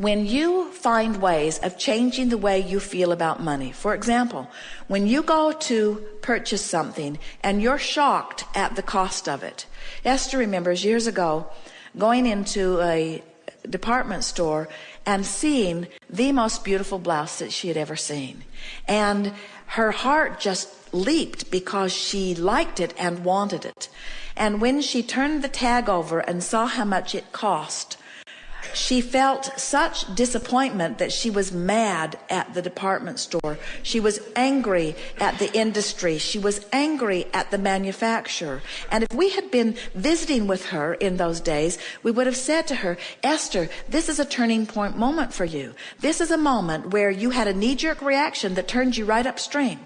When you find ways of changing the way you feel about money, for example, when you go to purchase something and you're shocked at the cost of it. Esther remembers years ago going into a department store and seeing the most beautiful blouse that she had ever seen. And her heart just leaped because she liked it and wanted it. And when she turned the tag over and saw how much it cost, she felt such disappointment that she was mad at the department store. She was angry at the industry. She was angry at the manufacturer. And if we had been visiting with her in those days, we would have said to her, Esther, this is a turning point moment for you. This is a moment where you had a knee-jerk reaction that turned you right upstream.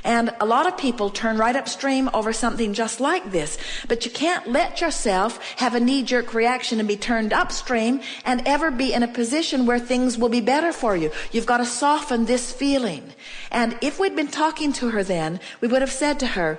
And a lot of people turn right upstream over something just like this. But you can't let yourself have a knee-jerk reaction and be turned upstream and ever be in a position where things will be better for you. You've got to soften this feeling. And if we'd been talking to her then, we would have said to her,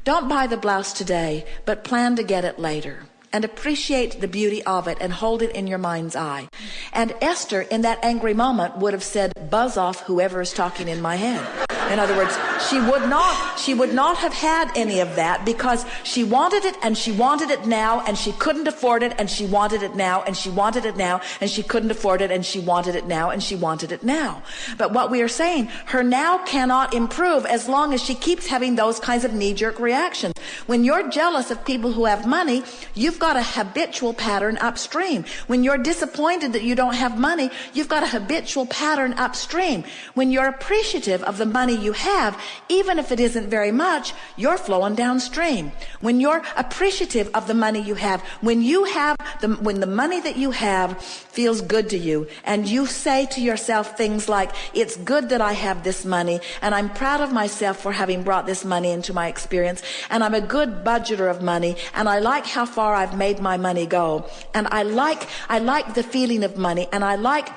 don't buy the blouse today, but plan to get it later. And appreciate the beauty of it and hold it in your mind's eye. And Esther, in that angry moment, would have said, buzz off whoever is talking in my head. In other words, she would not have had any of that because she wanted it and she wanted it now and she couldn't afford it and she wanted it now and she wanted it now and she couldn't afford it and she wanted it now and she wanted it now. But what we are saying, her now cannot improve as long as she keeps having those kinds of knee-jerk reactions. When you're jealous of people who have money, you've got a habitual pattern upstream. When you're disappointed that you don't have money, you've got a habitual pattern upstream. When you're appreciative of the money you have, even if it isn't very much, you're flowing downstream. When you're appreciative of the money you have, when the money that you have feels good to you, and you say to yourself things like, it's good that I have this money, and I'm proud of myself for having brought this money into my experience, and I'm a good budgeter of money, and I like how far I've made my money go, and I like the feeling of money, and I like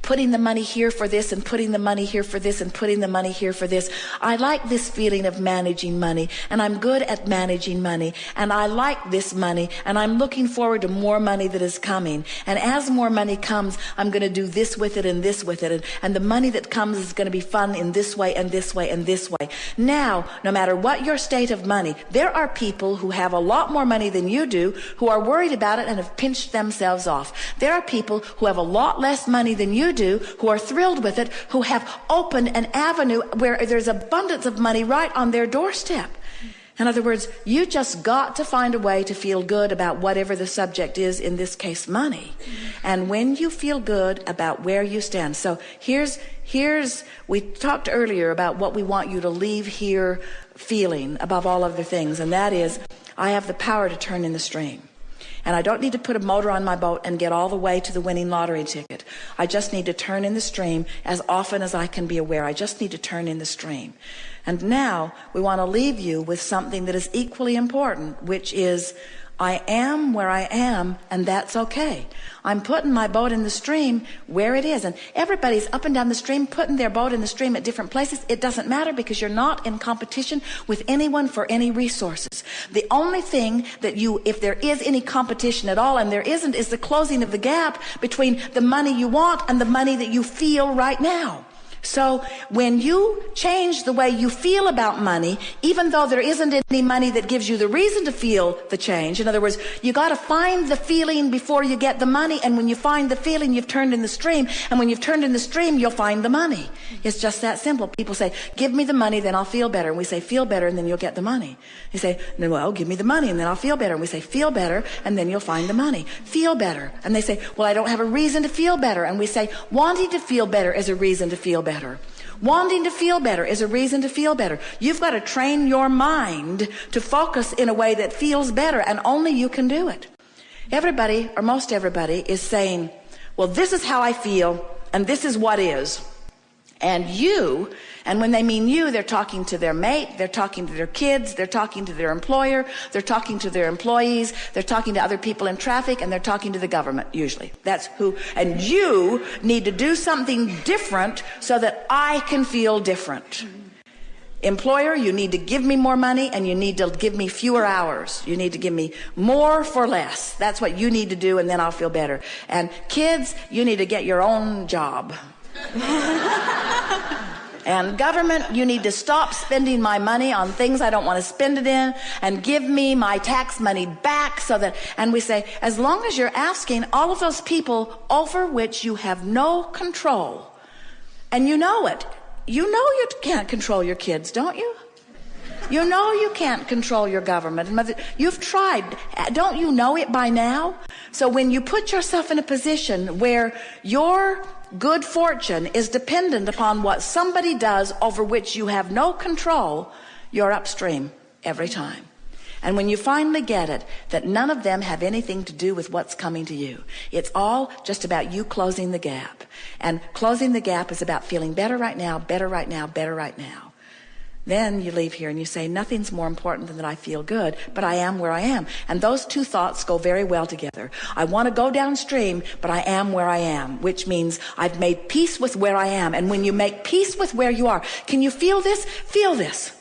putting the money here for this and putting the money here for this and putting the money here for this. I like this feeling of managing money, and I'm good at managing money, and I like this money, and I'm looking forward to more money that is coming. And as more money comes, I'm going to do this with it and this with it, and the money that comes is going to be fun in this way and this way and this way. Now, no matter what your state of money, there are people who have a lot more money than you do who are worried about it and have pinched themselves off. There are people who have a lot less money than you do who are thrilled with it, who have opened an avenue where there's abundance of money right on their doorstep. In other words, you just got to find a way to feel good about whatever the subject is, in this case, money. And when you feel good about where you stand. So we talked earlier about what we want you to leave here feeling above all other things. And that is, I have the power to turn in the stream. And I don't need to put a motor on my boat and get all the way to the winning lottery ticket. I just need to turn in the stream as often as I can be aware. I just need to turn in the stream. And now we want to leave you with something that is equally important, which is, I am where I am, and that's okay. I'm putting my boat in the stream where it is. And everybody's up and down the stream, putting their boat in the stream at different places. It doesn't matter, because you're not in competition with anyone for any resources. The only thing that if there is any competition at all, and there isn't, is the closing of the gap between the money you want and the money that you feel right now. So when you change the way you feel about money, even though there isn't any money that gives you the reason to feel the change, in other words, you got to find the feeling before you get the money, and when you find the feeling, you've turned in the stream, and when you've turned in the stream, you'll find the money. It's just that simple. People say, give me the money, then I'll feel better. And we say, feel better, and then you'll get the money. You say, no, well, give me the money, and then I'll feel better. And we say, feel better, and then you'll find the money. Feel better. And they say, well, I don't have a reason to feel better. And we say, wanting to feel better is a reason to feel better. Wanting to feel better is a reason to feel better. You've got to train your mind to focus in a way that feels better, and only you can do it. Everybody, or most everybody, is saying, well, this is how I feel, and this is what is. And when they mean you, they're talking to their mate, they're talking to their kids, they're talking to their employer, they're talking to their employees, they're talking to other people in traffic, and they're talking to the government, usually. That's who. And you need to do something different so that I can feel different. Employer, you need to give me more money and you need to give me fewer hours. You need to give me more for less. That's what you need to do, and then I'll feel better. And kids, you need to get your own job. And government, you need to stop spending my money on things I don't want to spend it in and give me my tax money back so that, and we say, as long as you're asking all of those people over which you have no control, and you know it, you know you can't control your kids, don't you? You know you can't control your government. You've tried. Don't you know it by now? So when you put yourself in a position where your good fortune is dependent upon what somebody does over which you have no control, you're upstream every time. And when you finally get it, that none of them have anything to do with what's coming to you. It's all just about you closing the gap. And closing the gap is about feeling better right now, better right now, better right now. Then you leave here and you say, nothing's more important than that I feel good, but I am where I am. And those two thoughts go very well together. I want to go downstream, but I am where I am, which means I've made peace with where I am. And when you make peace with where you are, can you feel this? Feel this.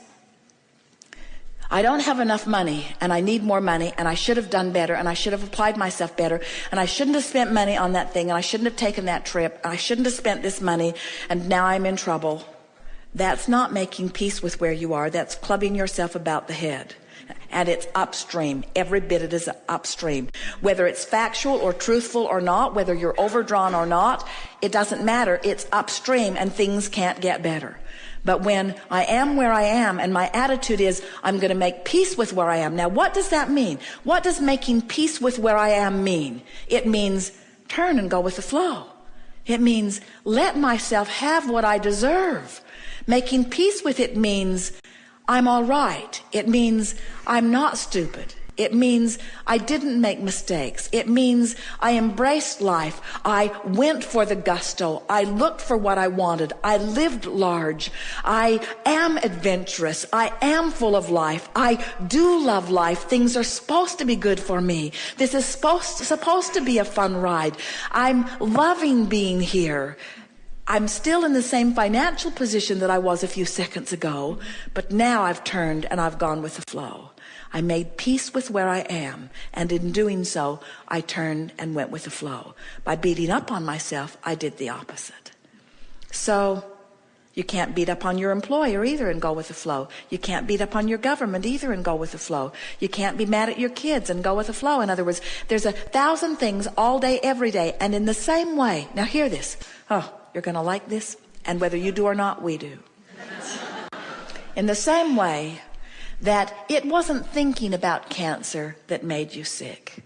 I don't have enough money, and I need more money, and I should have done better, and I should have applied myself better, and I shouldn't have spent money on that thing, and I shouldn't have taken that trip, and I shouldn't have spent this money, and now I'm in trouble. That's not making peace with where you are. That's clubbing yourself about the head. And it's upstream. Every bit it is upstream. Whether it's factual or truthful or not, whether you're overdrawn or not, it doesn't matter. It's upstream, and things can't get better. But when I am where I am and my attitude is I'm going to make peace with where I am. Now, what does that mean? What does making peace with where I am mean? It means turn and go with the flow. It means let myself have what I deserve. Making peace with it means I'm all right. It means I'm not stupid. It means I didn't make mistakes. It means I embraced life. I went for the gusto. I looked for what I wanted. I lived large. I am adventurous. I am full of life. I do love life. Things are supposed to be good for me. This is supposed to be a fun ride. I'm loving being here. I'm still in the same financial position that I was a few seconds ago, but now I've turned and I've gone with the flow. I made peace with where I am, and in doing so, I turned and went with the flow. By beating up on myself, I did the opposite. So you can't beat up on your employer either and go with the flow. You can't beat up on your government either and go with the flow. You can't be mad at your kids and go with the flow. In other words, there's 1,000 things all day, every day, and in the same way. Now hear this. Oh, you're going to like this, and whether you do or not, we do. In the same way that it wasn't thinking about cancer that made you sick.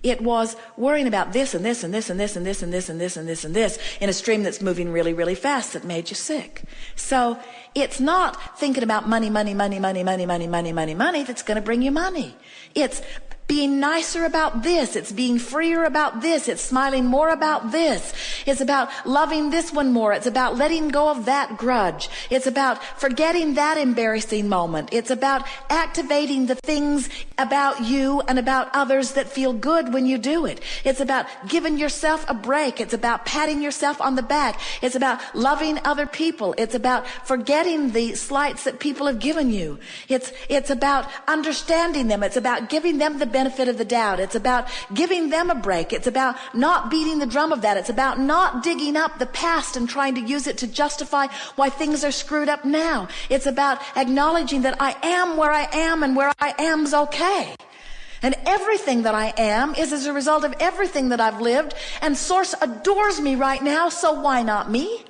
It was worrying about this and this and this and this and this and this and this and this and this in a stream that's moving really, really fast that made you sick. So it's not thinking about money that's going to bring you money. It's being nicer about this. It's being freer about this. It's smiling more about this. It's about loving this one more. It's about letting go of that grudge. It's about forgetting that embarrassing moment. It's about activating the things about you and about others that feel good when you do it. It's about giving yourself a break. It's about patting yourself on the back. It's about loving other people. It's about forgetting the slights that people have given you. It's about understanding them. It's about giving them the benefit of the doubt. It's about giving them a break. It's about not beating the drum of that. It's about not digging up the past and trying to use it to justify why things are screwed up now. It's about acknowledging that I am where I am, and where I am's okay. And everything that I am is as a result of everything that I've lived, and Source adores me right now, so why not me?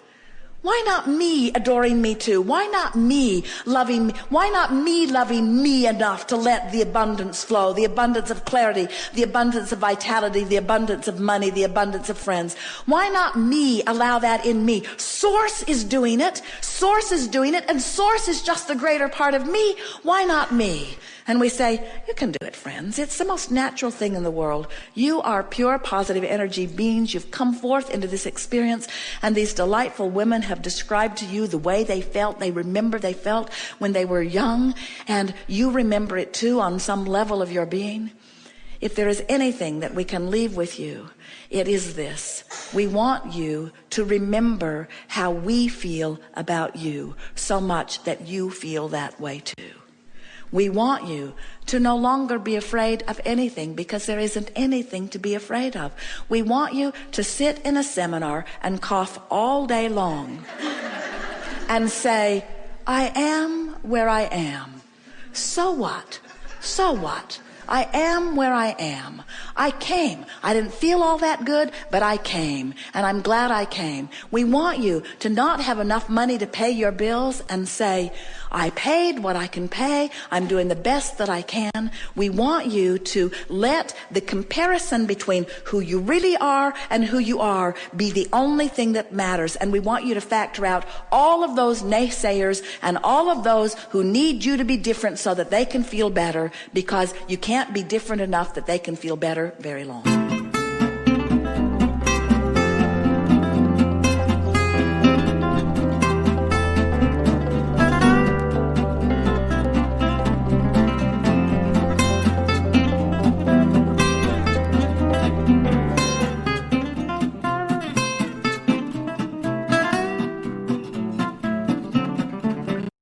Why not me adoring me too? Why not me loving me? Why not me loving me enough to let the abundance flow, the abundance of clarity, the abundance of vitality, the abundance of money, the abundance of friends? Why not me allow that in me? Source is doing it. Source is doing it, and Source is just the greater part of me. Why not me? And we say, you can do it, friends. It's the most natural thing in the world. You are pure positive energy beings. You've come forth into this experience, and these delightful women have described to you the way they felt. They remember they felt when they were young, and you remember it too on some level of your being. If there is anything that we can leave with you, it is this. We want you to remember how we feel about you so much that you feel that way too. We want you to no longer be afraid of anything because there isn't anything to be afraid of. We want you to sit in a seminar and cough all day long and say, I am where I am. So what? So what? I am where I am. I came. I didn't feel all that good, but I came, and I'm glad I came. We want you to not have enough money to pay your bills and say, I paid what I can pay. I'm doing the best that I can. We want you to let the comparison between who you really are and who you are be the only thing that matters. And we want you to factor out all of those naysayers and all of those who need you to be different so that they can feel better, because you can't be different enough that they can feel better very long.